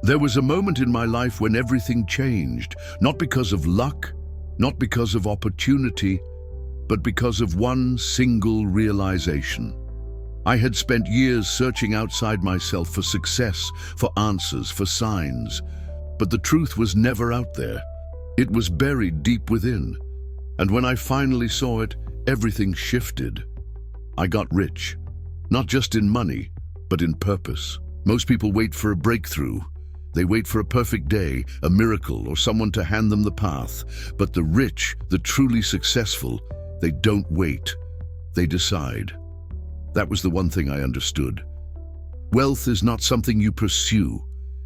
There was a moment in my life when everything changed, not because of luck, not because of opportunity, but because of one single realization. I had spent years searching outside myself for success, for answers, for signs, but the truth was never out there. It was buried deep within. And when I finally saw it, everything shifted. I got rich, not just in money, but in purpose. Most people wait for a breakthrough. They wait for a perfect day, a miracle, or someone to hand them the path. But the rich, the truly successful, they don't wait. They decide. That was the one thing I understood. Wealth is not something you pursue.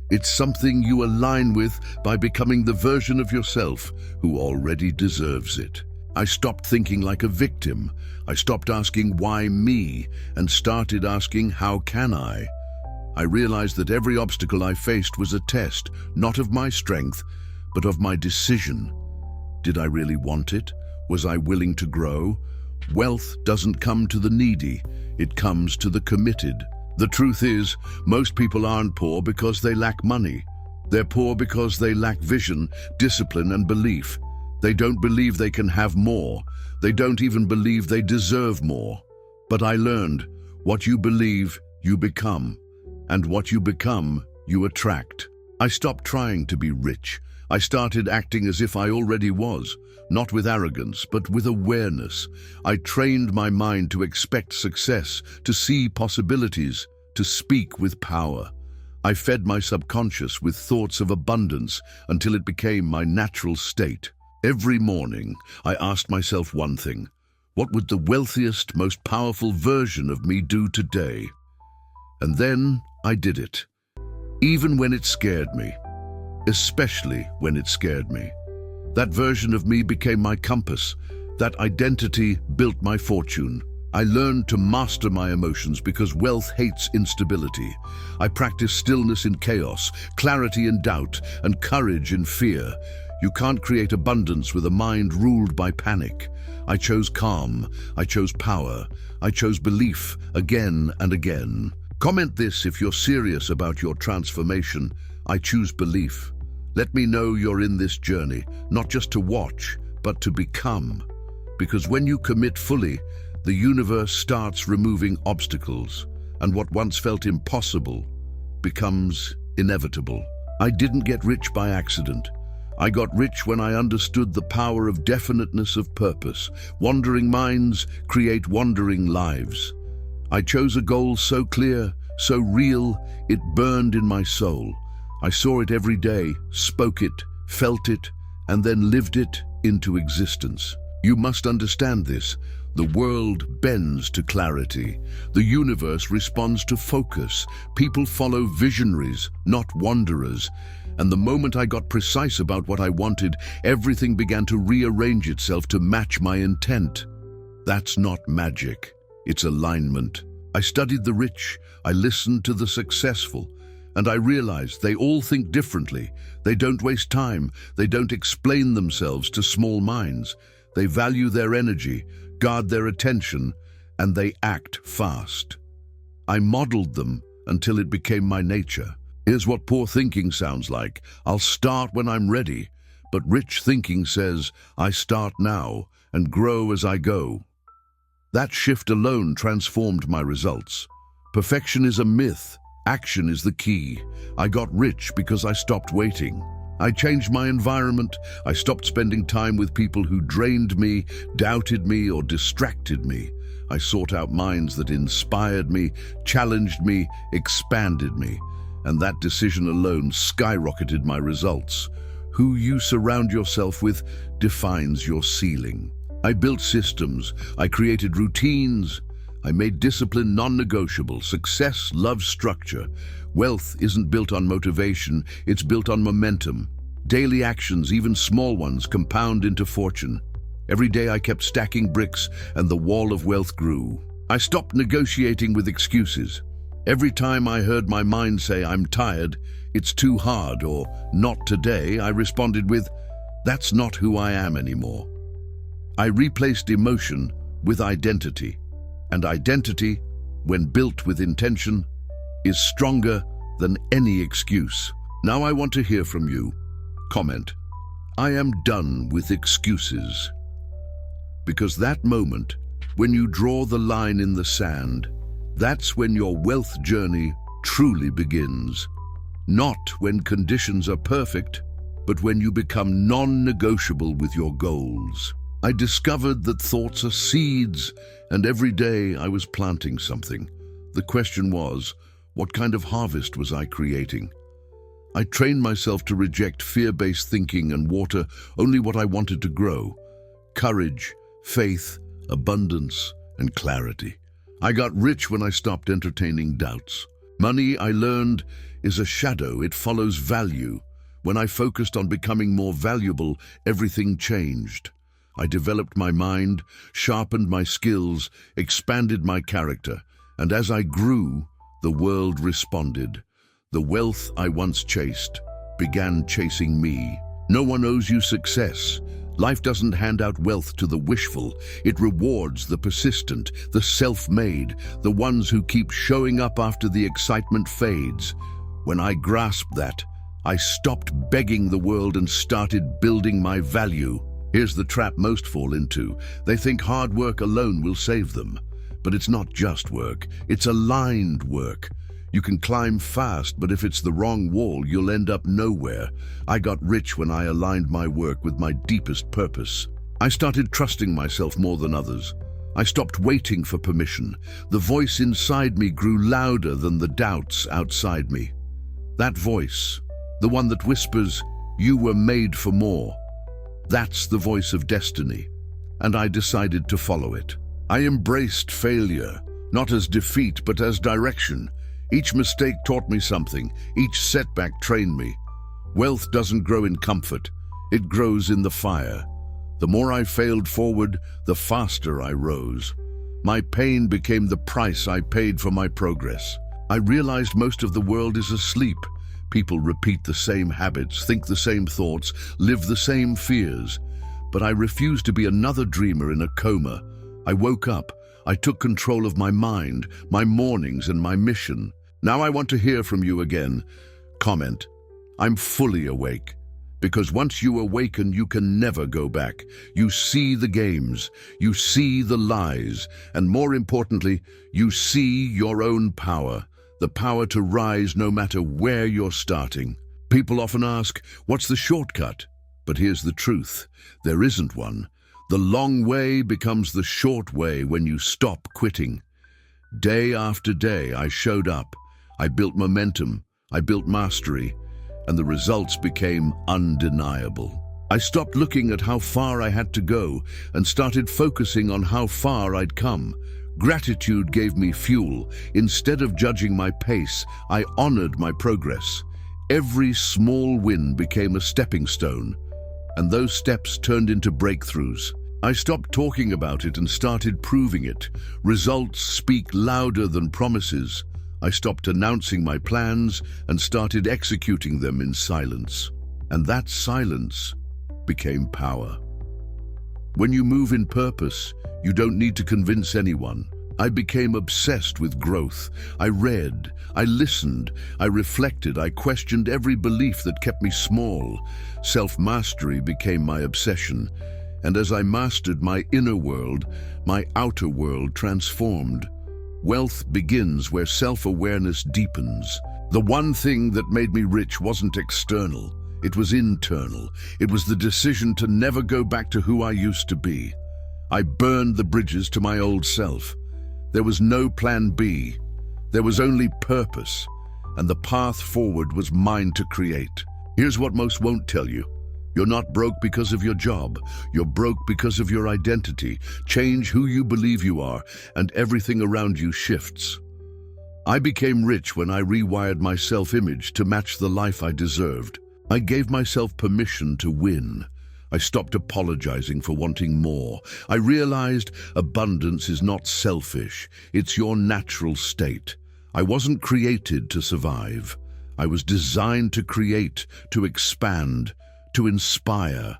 It's something you align with by becoming the version of yourself who already deserves it. I stopped thinking like a victim. I stopped asking why me and started asking how can I? I realized that every obstacle I faced was a test, not of my strength, but of my decision. Did I really want it? Was I willing to grow? Wealth doesn't come to the needy, it comes to the committed. The truth is, most people aren't poor because they lack money. They're poor because they lack vision, discipline, and belief. They don't believe they can have more. They don't even believe they deserve more. But I learned, what you believe, you become. And what you become, you attract. I stopped trying to be rich. I started acting as if I already was, not with arrogance, but with awareness. I trained my mind to expect success, to see possibilities, to speak with power. I fed my subconscious with thoughts of abundance until it became my natural state. Every morning, I asked myself one thing: what would the wealthiest, most powerful version of me do today? And then I did it. Even when it scared me. Especially when it scared me. That version of me became my compass. That identity built my fortune. I learned to master my emotions because wealth hates instability. I practiced stillness in chaos, clarity in doubt, and courage in fear. You can't create abundance with a mind ruled by panic. I chose calm. I chose power. I chose belief again and again. Comment this if you're serious about your transformation. I choose belief. Let me know you're in this journey, not just to watch, but to become. Because when you commit fully, the universe starts removing obstacles, and what once felt impossible becomes inevitable. I didn't get rich by accident. I got rich when I understood the power of definiteness of purpose. Wandering minds create wandering lives. I chose a goal so clear, so real, it burned in my soul. I saw it every day, spoke it, felt it, and then lived it into existence. You must understand this. The world bends to clarity. The universe responds to focus. People follow visionaries, not wanderers. And the moment I got precise about what I wanted, everything began to rearrange itself to match my intent. That's not magic. It's alignment. I studied the rich, I listened to the successful, and I realized they all think differently. They don't waste time. They don't explain themselves to small minds. They value their energy, guard their attention, and they act fast. I modeled them until it became my nature. Here's what poor thinking sounds like. I'll start when I'm ready. But rich thinking says, I start now and grow as I go. That shift alone transformed my results. Perfection is a myth. Action is the key. I got rich because I stopped waiting. I changed my environment. I stopped spending time with people who drained me, doubted me, or distracted me. I sought out minds that inspired me, challenged me, expanded me. And that decision alone skyrocketed my results. Who you surround yourself with defines your ceiling. I built systems. I created routines. I made discipline non-negotiable. Success loves structure. Wealth isn't built on motivation, it's built on momentum. Daily actions, even small ones, compound into fortune. Every day I kept stacking bricks and the wall of wealth grew. I stopped negotiating with excuses. Every time I heard my mind say, I'm tired, it's too hard, or not today, I responded with, that's not who I am anymore. I replaced emotion with identity. And identity, when built with intention, is stronger than any excuse. Now I want to hear from you. Comment, I am done with excuses. Because that moment, when you draw the line in the sand, that's when your wealth journey truly begins. Not when conditions are perfect, but when you become non-negotiable with your goals. I discovered that thoughts are seeds, and every day I was planting something. The question was, what kind of harvest was I creating? I trained myself to reject fear-based thinking and water only what I wanted to grow. Courage, faith, abundance, and clarity. I got rich when I stopped entertaining doubts. Money, I learned, is a shadow. It follows value. When I focused on becoming more valuable, everything changed. I developed my mind, sharpened my skills, expanded my character, and as I grew, the world responded. The wealth I once chased began chasing me. No one owes you success. Life doesn't hand out wealth to the wishful. It rewards the persistent, the self-made, the ones who keep showing up after the excitement fades. When I grasped that, I stopped begging the world and started building my value. Here's the trap most fall into. They think hard work alone will save them. But it's not just work, it's aligned work. You can climb fast, but if it's the wrong wall, you'll end up nowhere. I got rich when I aligned my work with my deepest purpose. I started trusting myself more than others. I stopped waiting for permission. The voice inside me grew louder than the doubts outside me. That voice, the one that whispers, "You were made for more." That's the voice of destiny, and I decided to follow it. I embraced failure, not as defeat, but as direction. Each mistake taught me something. Each setback trained me. Wealth doesn't grow in comfort. It grows in the fire. The more I failed forward, the faster I rose. My pain became the price I paid for my progress. I realized most of the world is asleep. People repeat the same habits, think the same thoughts, live the same fears. But I refused to be another dreamer in a coma. I woke up. I took control of my mind, my mornings, and my mission. Now I want to hear from you again. Comment, I'm fully awake. Because once you awaken, you can never go back. You see the games, you see the lies, and more importantly, you see your own power. The power to rise no matter where you're starting. People often ask, what's the shortcut? But here's the truth. There isn't one. The long way becomes the short way when you stop quitting. Day after day, I showed up. I built momentum. I built mastery. And the results became undeniable. I stopped looking at how far I had to go and started focusing on how far I'd come. Gratitude gave me fuel. Instead of judging my pace, I honored my progress. Every small win became a stepping stone, and those steps turned into breakthroughs. I stopped talking about it and started proving it. Results speak louder than promises. I stopped announcing my plans and started executing them in silence. And that silence became power. When you move in purpose, you don't need to convince anyone. I became obsessed with growth. I read, I listened, I reflected, I questioned every belief that kept me small. Self-mastery became my obsession. And as I mastered my inner world, my outer world transformed. Wealth begins where self-awareness deepens. The one thing that made me rich wasn't external. It was internal. It was the decision to never go back to who I used to be. I burned the bridges to my old self. There was no plan B. There was only purpose, and the path forward was mine to create. Here's what most won't tell you. You're not broke because of your job. You're broke because of your identity. Change who you believe you are, and everything around you shifts. I became rich when I rewired my self-image to match the life I deserved. I gave myself permission to win. I stopped apologizing for wanting more. I realized abundance is not selfish. It's your natural state. I wasn't created to survive. I was designed to create, to expand, to inspire.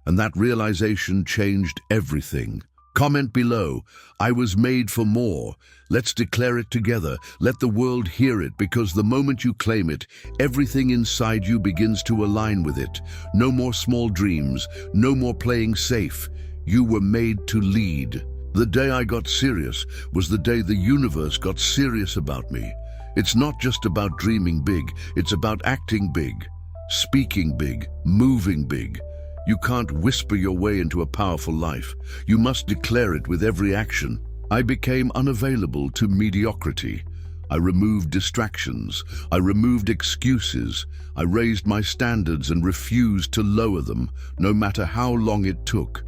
And that realization changed everything. Comment below. I was made for more. Let's declare it together. Let the world hear it, because the moment you claim it, everything inside you begins to align with it. No more small dreams, no more playing safe. You were made to lead. The day I got serious was the day the universe got serious about me. It's not just about dreaming big, it's about acting big, speaking big, moving big. You can't whisper your way into a powerful life. You must declare it with every action. I became unavailable to mediocrity. I removed distractions. I removed excuses. I raised my standards and refused to lower them, no matter how long it took.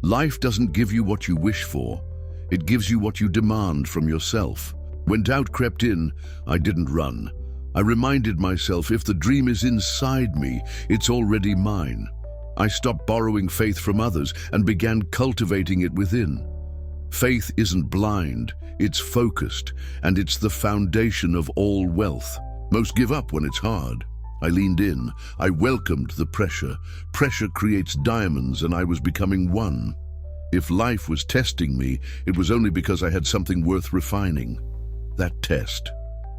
Life doesn't give you what you wish for. It gives you what you demand from yourself. When doubt crept in, I didn't run. I reminded myself, if the dream is inside me, it's already mine. I stopped borrowing faith from others and began cultivating it within. Faith isn't blind, it's focused, and it's the foundation of all wealth. Most give up when it's hard. I leaned in. I welcomed the pressure. Pressure creates diamonds, and I was becoming one. If life was testing me, it was only because I had something worth refining. That test,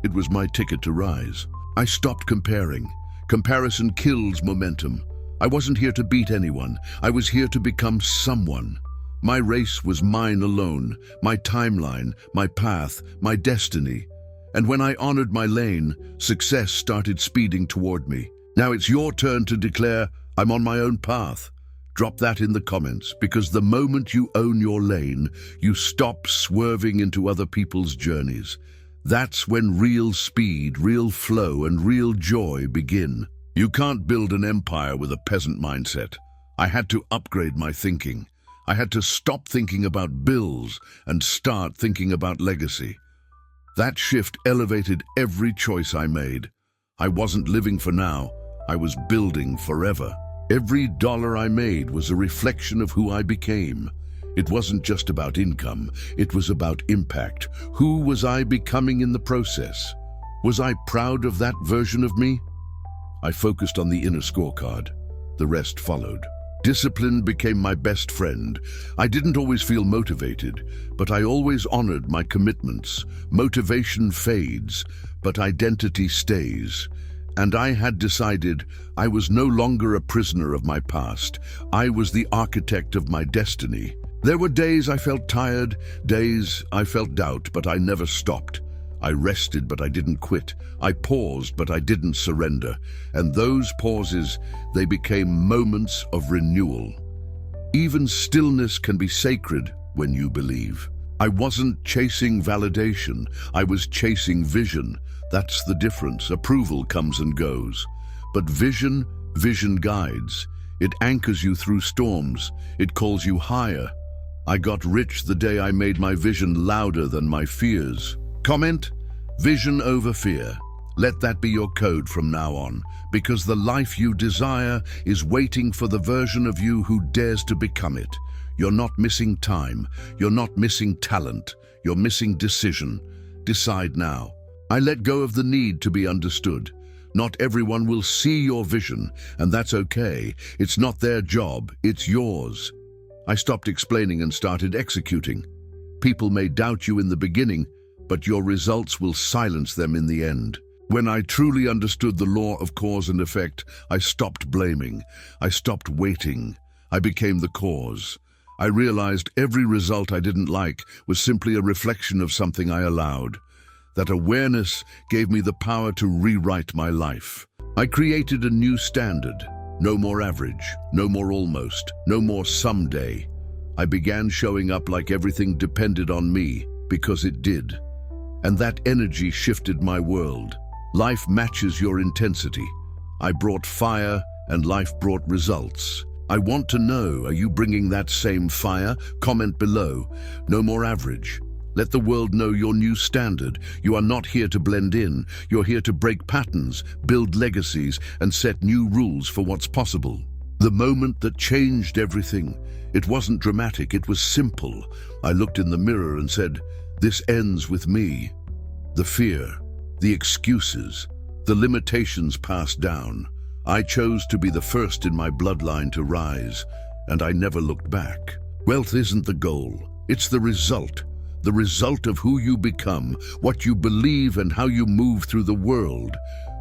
it was my ticket to rise. I stopped comparing. Comparison kills momentum. I wasn't here to beat anyone. I was here to become someone. My race was mine alone, my timeline, my path, my destiny. And when I honored my lane, success started speeding toward me. Now it's your turn to declare, I'm on my own path. Drop that in the comments, because the moment you own your lane, you stop swerving into other people's journeys. That's when real speed, real flow, and real joy begin. You can't build an empire with a peasant mindset. I had to upgrade my thinking. I had to stop thinking about bills and start thinking about legacy. That shift elevated every choice I made. I wasn't living for now. I was building forever. Every dollar I made was a reflection of who I became. It wasn't just about income. It was about impact. Who was I becoming in the process? Was I proud of that version of me? I focused on the inner scorecard. The rest followed. Discipline became my best friend. I didn't always feel motivated, but I always honored my commitments. Motivation fades, but identity stays. And I had decided I was no longer a prisoner of my past. I was the architect of my destiny. There were days I felt tired, days I felt doubt, but I never stopped. I rested, but I didn't quit. I paused, but I didn't surrender. And those pauses, they became moments of renewal. Even stillness can be sacred when you believe. I wasn't chasing validation. I was chasing vision. That's the difference. Approval comes and goes. But vision guides. It anchors you through storms. It calls you higher. I got rich the day I made my vision louder than my fears. Comment, vision over fear. Let that be your code from now on, because the life you desire is waiting for the version of you who dares to become it. You're not missing time. You're not missing talent. You're missing decision. Decide now. I let go of the need to be understood. Not everyone will see your vision, and that's okay. It's not their job, it's yours. I stopped explaining and started executing. People may doubt you in the beginning, but your results will silence them in the end. When I truly understood the law of cause and effect, I stopped blaming. I stopped waiting. I became the cause. I realized every result I didn't like was simply a reflection of something I allowed. That awareness gave me the power to rewrite my life. I created a new standard. No more average, no more almost, no more someday. I began showing up like everything depended on me, because it did. And that energy shifted my world. Life matches your intensity. I brought fire, and life brought results. I want to know, are you bringing that same fire? Comment below. No more average. Let the world know your new standard. You are not here to blend in. You're here to break patterns, build legacies, and set new rules for what's possible. The moment that changed everything, it wasn't dramatic, it was simple. I looked in the mirror and said, this ends with me. The fear, the excuses, the limitations passed down. I chose to be the first in my bloodline to rise, and I never looked back. Wealth isn't the goal, it's the result of who you become, what you believe and how you move through the world.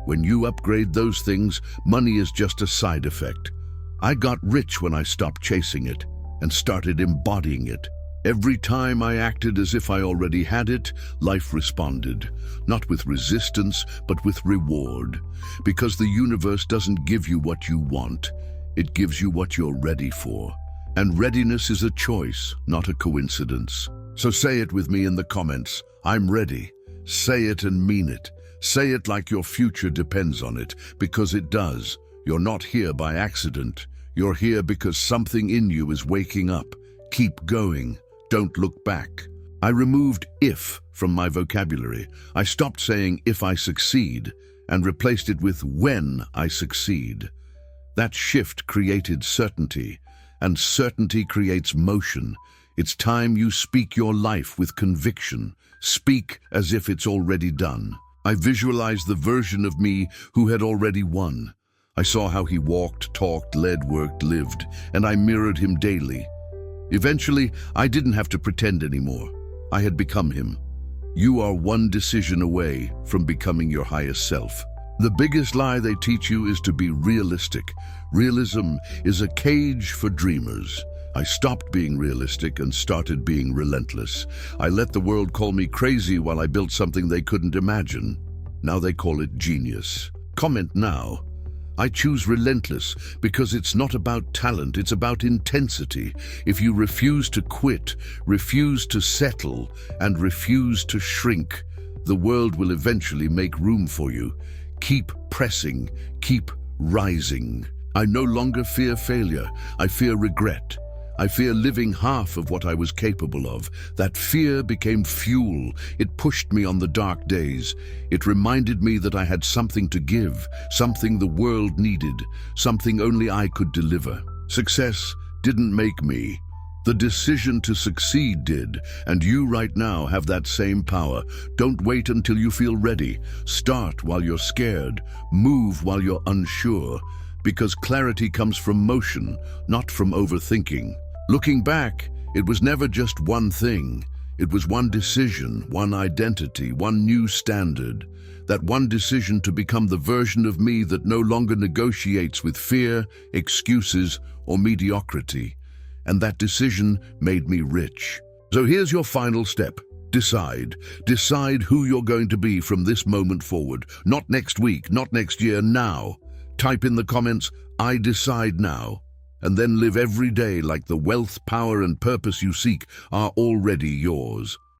When you upgrade those things, money is just a side effect. I got rich when I stopped chasing it and started embodying it. Every time I acted as if I already had it, life responded, not with resistance, but with reward. Because the universe doesn't give you what you want, it gives you what you're ready for. And readiness is a choice, not a coincidence. So say it with me in the comments. I'm ready. Say it and mean it. Say it like your future depends on it, because it does. You're not here by accident. You're here because something in you is waking up. Keep going. Don't look back. I removed if from my vocabulary. I stopped saying if I succeed and replaced it with when I succeed. That shift created certainty, and certainty creates motion. It's time you speak your life with conviction. Speak as if it's already done. I visualized the version of me who had already won. I saw how he walked, talked, led, worked, lived, and I mirrored him daily. Eventually, I didn't have to pretend anymore. I had become him. You are one decision away from becoming your highest self. The biggest lie they teach you is to be realistic. Realism is a cage for dreamers. I stopped being realistic and started being relentless. I let the world call me crazy while I built something they couldn't imagine. Now they call it genius. Comment now. I choose relentless because it's not about talent, it's about intensity. If you refuse to quit, refuse to settle, and refuse to shrink, the world will eventually make room for you. Keep pressing, keep rising. I no longer fear failure, I fear regret. I fear living half of what I was capable of. That fear became fuel. It pushed me on the dark days. It reminded me that I had something to give, something the world needed, something only I could deliver. Success didn't make me. The decision to succeed did, and you right now have that same power. Don't wait until you feel ready. Start while you're scared. Move while you're unsure. Because clarity comes from motion, not from overthinking. Looking back, it was never just one thing. It was one decision, one identity, one new standard. That one decision to become the version of me that no longer negotiates with fear, excuses, or mediocrity. And that decision made me rich. So here's your final step. Decide. Decide who you're going to be from this moment forward. Not next week, not next year, now. Type in the comments, I decide now, and then live every day like the wealth, power, and purpose you seek are already yours.